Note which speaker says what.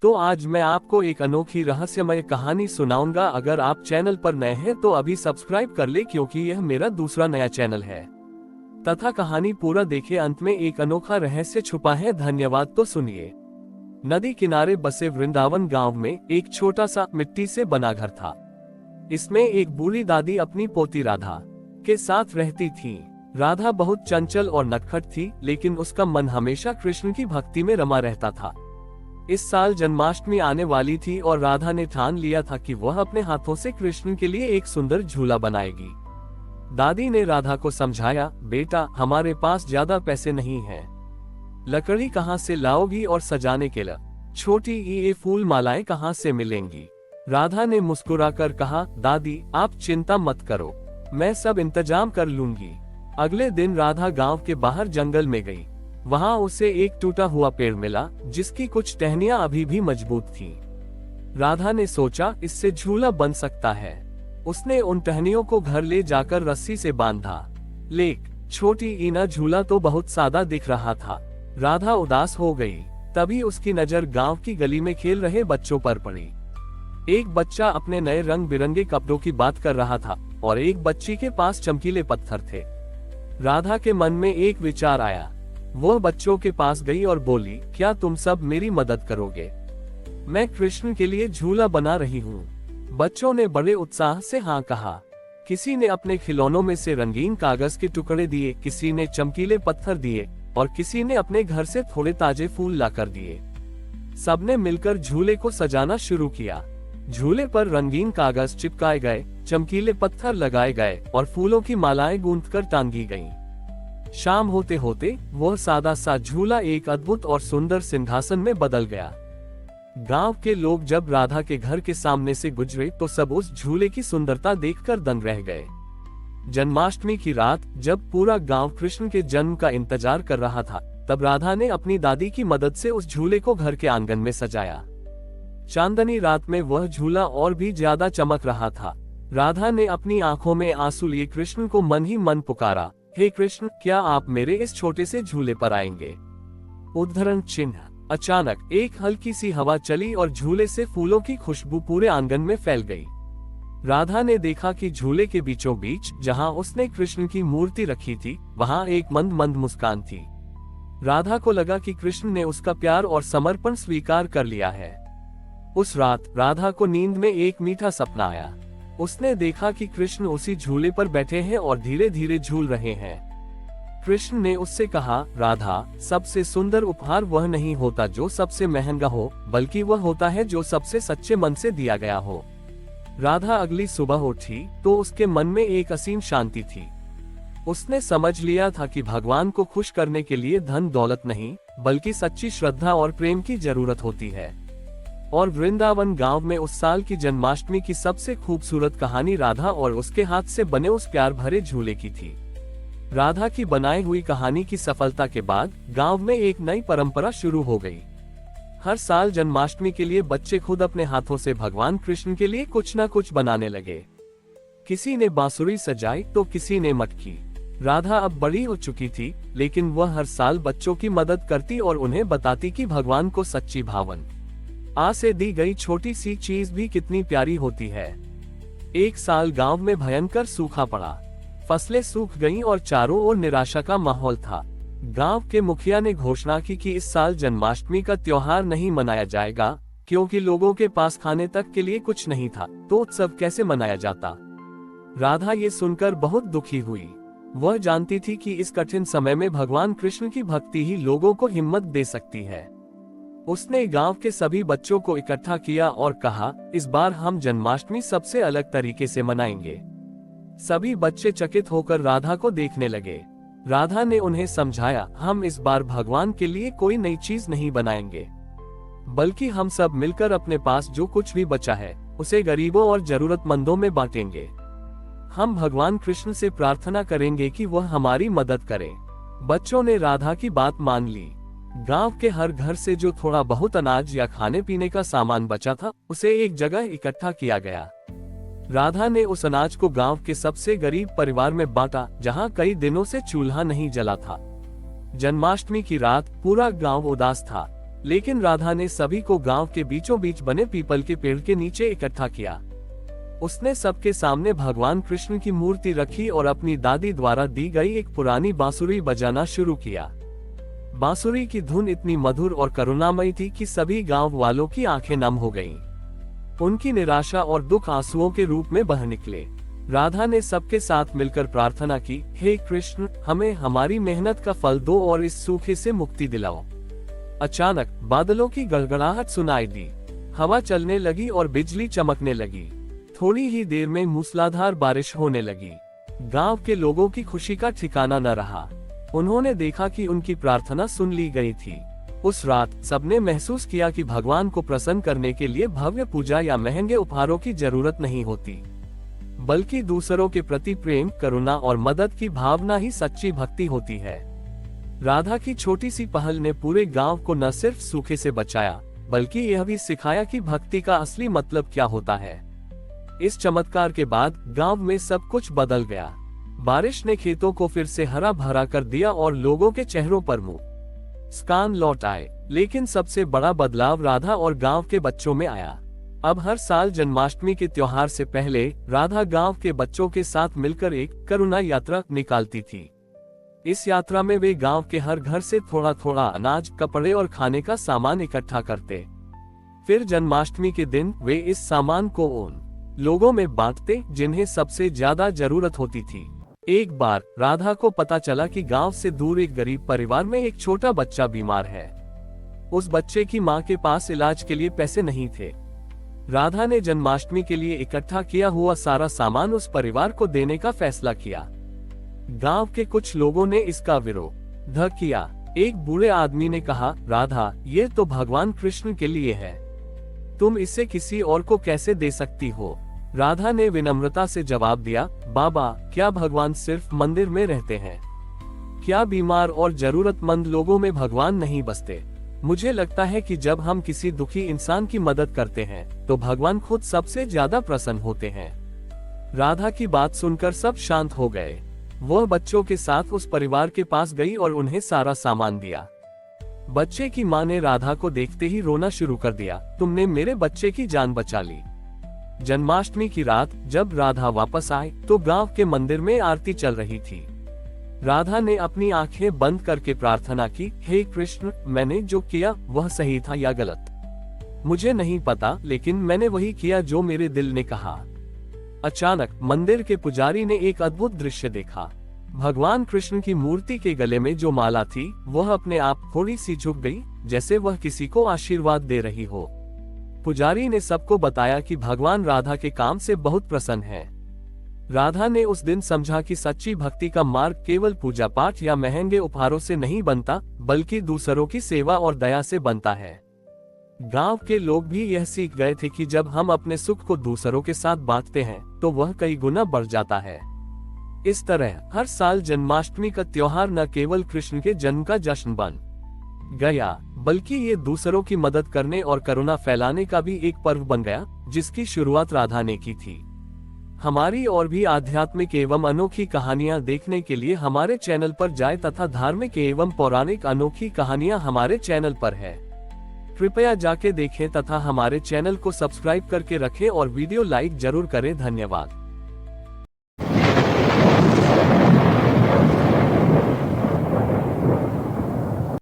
Speaker 1: तो आज मैं आपको एक अनोखी रहस्यमय कहानी सुनाऊंगा। अगर आप चैनल पर नए हैं तो अभी सब्सक्राइब कर ले, क्योंकि यह मेरा दूसरा नया चैनल है। तथा कहानी पूरा देखे, अंत में एक अनोखा रहस्य छुपा है। धन्यवाद। तो सुनिए। नदी किनारे बसे वृंदावन गांव में एक छोटा सा मिट्टी से बना घर था। इसमें एक बूढ़ी दादी अपनी पोती राधा के साथ रहती थी। राधा बहुत चंचल और नटखट थी, लेकिन उसका मन हमेशा कृष्ण की भक्ति में रमा रहता था। इस साल जन्माष्टमी आने वाली थी और राधा ने ठान लिया था कि वह अपने हाथों से कृष्ण के लिए एक सुंदर झूला बनाएगी। दादी ने राधा को समझाया, बेटा, हमारे पास ज्यादा पैसे नहीं हैं। लकड़ी कहाँ से लाओगी और सजाने के लिए छोटी ये फूल मालाएं कहाँ से मिलेंगी? राधा ने मुस्कुराकर कहा, दादी, आप चिंता मत करो, मैं सब इंतजाम कर लूंगी। अगले दिन राधा गांव के बाहर जंगल में गई। वहां उसे एक टूटा हुआ पेड़ मिला, जिसकी कुछ टहनियां अभी भी मजबूत थीं। राधा ने सोचा, इससे झूला बन सकता है। उसने उन टहनियों को घर ले जाकर रस्सी से बांधा। लेकिन छोटी ईना झूला तो बहुत सादा दिख रहा था। राधा उदास हो गई। तभी उसकी नजर गांव की गली में खेल रहे बच्चों पर पड़ी। एक बच्चा अपने नए रंग बिरंगे कपड़ों की बात कर रहा था और एक बच्ची के पास चमकीले पत्थर थे। राधा के मन में एक विचार आया। वह बच्चों के पास गई और बोली, क्या तुम सब मेरी मदद करोगे? मैं कृष्ण के लिए झूला बना रही हूँ। बच्चों ने बड़े उत्साह से हाँ कहा। किसी ने अपने खिलौनों में से रंगीन कागज के टुकड़े दिए, किसी ने चमकीले पत्थर दिए और किसी ने अपने घर से थोड़े ताजे फूल लाकर दिए। सबने मिलकर झूले को सजाना शुरू किया। झूले पर रंगीन कागज चिपकाए गए, चमकीले पत्थर लगाए गए और फूलों की मालाएं गूंथकर टांगी गईं। शाम होते होते वह सादा सा झूला एक अद्भुत और सुंदर सिंहासन में बदल गया। गांव के लोग जब राधा के घर के सामने से गुजरे तो सब उस झूले की सुंदरता देखकर दंग रह गए। जन्माष्टमी की रात, जब पूरा गांव कृष्ण के जन्म का इंतजार कर रहा था, तब राधा ने अपनी दादी की मदद से उस झूले को घर के आंगन में सजाया। चांदनी रात में वह झूला और भी ज्यादा चमक रहा था। राधा ने अपनी आंखों में आंसू लिए कृष्ण को मन ही मन पुकारा, हे कृष्ण, क्या आप मेरे इस छोटे से झूले पर आएंगे? उद्धरण चिन्ह। अचानक एक हल्की सी हवा चली और झूले से फूलों की खुशबू पूरे आंगन में फैल गई। राधा ने देखा कि झूले के बीचों बीच, जहां उसने कृष्ण की मूर्ति रखी थी, वहां एक मंद मंद मुस्कान थी। राधा को लगा कि कृष्ण ने उसका प्यार और समर्पण स्वीकार कर लिया है। उस रात राधा को नींद में एक मीठा सपना आया। उसने देखा कि कृष्ण उसी झूले पर बैठे हैं और धीरे धीरे झूल रहे हैं। कृष्ण ने उससे कहा, राधा, सबसे सुंदर उपहार वह नहीं होता जो सबसे महंगा हो, बल्कि वह होता है जो सबसे सच्चे मन से दिया गया हो। राधा अगली सुबह उठी तो उसके मन में एक असीम शांति थी। उसने समझ लिया था कि भगवान को खुश करने के लिए धन दौलत नहीं, बल्कि सच्ची श्रद्धा और प्रेम की जरूरत होती है। और वृंदावन गांव में उस साल की जन्माष्टमी की सबसे खूबसूरत कहानी राधा और उसके हाथ से बने उस प्यार भरे झूले की थी। राधा की बनाई हुई कहानी की सफलता के बाद गांव में एक नई परंपरा शुरू हो गई। हर साल जन्माष्टमी के लिए बच्चे खुद अपने हाथों से भगवान कृष्ण के लिए कुछ न कुछ बनाने लगे। किसी ने बांसुरी सजाई तो किसी ने मटकी। राधा अब बड़ी हो चुकी थी, लेकिन वह हर साल बच्चों की मदद करती और उन्हें बताती कि भगवान को सच्ची भावन से दी गई छोटी सी चीज भी कितनी प्यारी होती है। एक साल गांव में भयंकर सूखा पड़ा। फसलें सूख गईं और चारों ओर निराशा का माहौल था। गांव के मुखिया ने घोषणा की कि इस साल जन्माष्टमी का त्योहार नहीं मनाया जाएगा, क्योंकि लोगों के पास खाने तक के लिए कुछ नहीं था। तो उत्सव कैसे मनाया जाता? राधा ये सुनकर बहुत दुखी हुई। वह जानती थी कि इस कठिन समय में भगवान कृष्ण की भक्ति ही लोगों को हिम्मत दे सकती है। उसने गांव के सभी बच्चों को इकट्ठा किया और कहा, इस बार हम जन्माष्टमी सबसे अलग तरीके से मनाएंगे। सभी बच्चे चकित होकर राधा को देखने लगे। राधा ने उन्हें समझाया, हम इस बार भगवान के लिए कोई नई चीज नहीं बनाएंगे, बल्कि हम सब मिलकर अपने पास जो कुछ भी बचा है उसे गरीबों और जरूरतमंदों में बांटेंगे। हम भगवान कृष्ण से प्रार्थना करेंगे कि वह हमारी मदद करे। बच्चों ने राधा की बात मान ली। गांव के हर घर से जो थोड़ा बहुत अनाज या खाने पीने का सामान बचा था, उसे एक जगह इकट्ठा किया गया। राधा ने उस अनाज को गांव के सबसे गरीब परिवार में बांटा, जहां कई दिनों से चूल्हा नहीं जला था। जन्माष्टमी की रात पूरा गांव उदास था। लेकिन राधा ने सभी को गांव के बीचों बीच बने पीपल के पेड़ के नीचे इकट्ठा किया। उसने सबके सामने भगवान कृष्ण की मूर्ति रखी और अपनी दादी द्वारा दी गई एक पुरानी बांसुरी बजाना शुरू किया। बांसुरी की धुन इतनी मधुर और करुणामयी थी कि सभी गांव वालों की आंखें नम हो गईं। उनकी निराशा और दुख आंसुओं के रूप में बह निकले। राधा ने सबके साथ मिलकर प्रार्थना की, हे कृष्ण, हमें हमारी मेहनत का फल दो और इस सूखे से मुक्ति दिलाओ। अचानक बादलों की गड़गड़ाहट सुनाई दी, हवा चलने लगी और बिजली चमकने लगी। थोड़ी ही देर में मूसलाधार बारिश होने लगी। गांव के लोगों की खुशी का ठिकाना न रहा। उन्होंने देखा कि उनकी प्रार्थना सुन ली गई थी। उस रात सबने महसूस किया कि भगवान को प्रसन्न करने के लिए भव्य पूजा या महंगे उपहारों की जरूरत नहीं होती, बल्कि दूसरों के प्रति प्रेम, करुणा और मदद की भावना ही सच्ची भक्ति होती है। राधा की छोटी सी पहल ने पूरे गांव को न सिर्फ सूखे से बचाया, बल्कि यह भी सिखाया कि भक्ति का असली मतलब क्या होता है। इस चमत्कार के बाद गांव में सब कुछ बदल गया। बारिश ने खेतों को फिर से हरा भरा कर दिया और लोगों के चेहरों पर मुस्कान लौट आए। लेकिन सबसे बड़ा बदलाव राधा और गांव के बच्चों में आया। अब हर साल जन्माष्टमी के त्योहार से पहले राधा गांव के बच्चों के साथ मिलकर एक करुणा यात्रा निकालती थी। इस यात्रा में वे गांव के हर घर से थोड़ा थोड़ा अनाज, कपड़े और खाने का सामान इकट्ठा करते। फिर जन्माष्टमी के दिन वे इस सामान को उन लोगों में बांटते जिन्हें सबसे ज्यादा जरूरत होती थी। एक बार राधा को पता चला कि गांव से दूर एक गरीब परिवार में एक छोटा बच्चा बीमार है। उस बच्चे की मां के पास इलाज के लिए पैसे नहीं थे। राधा ने जन्माष्टमी के लिए इकट्ठा किया हुआ सारा सामान उस परिवार को देने का फैसला किया। गांव के कुछ लोगों ने इसका विरोध किया। एक बूढ़े आदमी ने कहा, राधा, ये तो भगवान कृष्ण के लिए है, तुम इसे किसी और को कैसे दे सकती हो? राधा ने विनम्रता से जवाब दिया, बाबा, क्या भगवान सिर्फ मंदिर में रहते हैं? क्या बीमार और जरूरतमंद लोगों में भगवान नहीं बसते? मुझे लगता है कि जब हम किसी दुखी इंसान की मदद करते हैं तो भगवान खुद सबसे ज्यादा प्रसन्न होते हैं। राधा की बात सुनकर सब शांत हो गए। वह बच्चों के साथ उस परिवार के पास गई और उन्हें सारा सामान दिया। बच्चे की मां ने राधा को देखते ही रोना शुरू कर दिया, तुमने मेरे बच्चे की जान बचा ली। जन्माष्टमी की रात जब राधा वापस आई तो गांव के मंदिर में आरती चल रही थी। राधा ने अपनी आंखें बंद करके प्रार्थना की, हे कृष्ण, मैंने जो किया वह सही था या गलत मुझे नहीं पता, लेकिन मैंने वही किया जो मेरे दिल ने कहा। अचानक मंदिर के पुजारी ने एक अद्भुत दृश्य देखा। भगवान कृष्ण की मूर्ति के गले में जो माला थी वह अपने आप थोड़ी सी झुक गई, जैसे वह किसी को आशीर्वाद दे रही हो। पुजारी ने सबको बताया कि भगवान राधा के काम से बहुत प्रसन्न है। राधा ने उस दिन समझा कि सच्ची भक्ति का मार्ग केवल पूजा पाठ या महंगे उपहारों से नहीं बनता, बल्कि दूसरों की सेवा और दया से बनता है। गांव के लोग भी यह सीख गए थे कि जब हम अपने सुख को दूसरों के साथ बांटते हैं तो वह कई गुना बढ़ जाता है। इस तरह हर साल जन्माष्टमी का त्योहार न केवल कृष्ण के जन्म का जश्न बन गया, बल्कि ये दूसरों की मदद करने और करुणा फैलाने का भी एक पर्व बन गया, जिसकी शुरुआत राधा ने की थी। हमारी और भी आध्यात्मिक एवं अनोखी कहानियां देखने के लिए हमारे चैनल पर जाएं तथा धार्मिक एवं पौराणिक अनोखी कहानियां हमारे चैनल पर है। कृपया जाके देखें तथा हमारे चैनल को सब्सक्राइब करके रखें और वीडियो लाइक जरूर करें। धन्यवाद।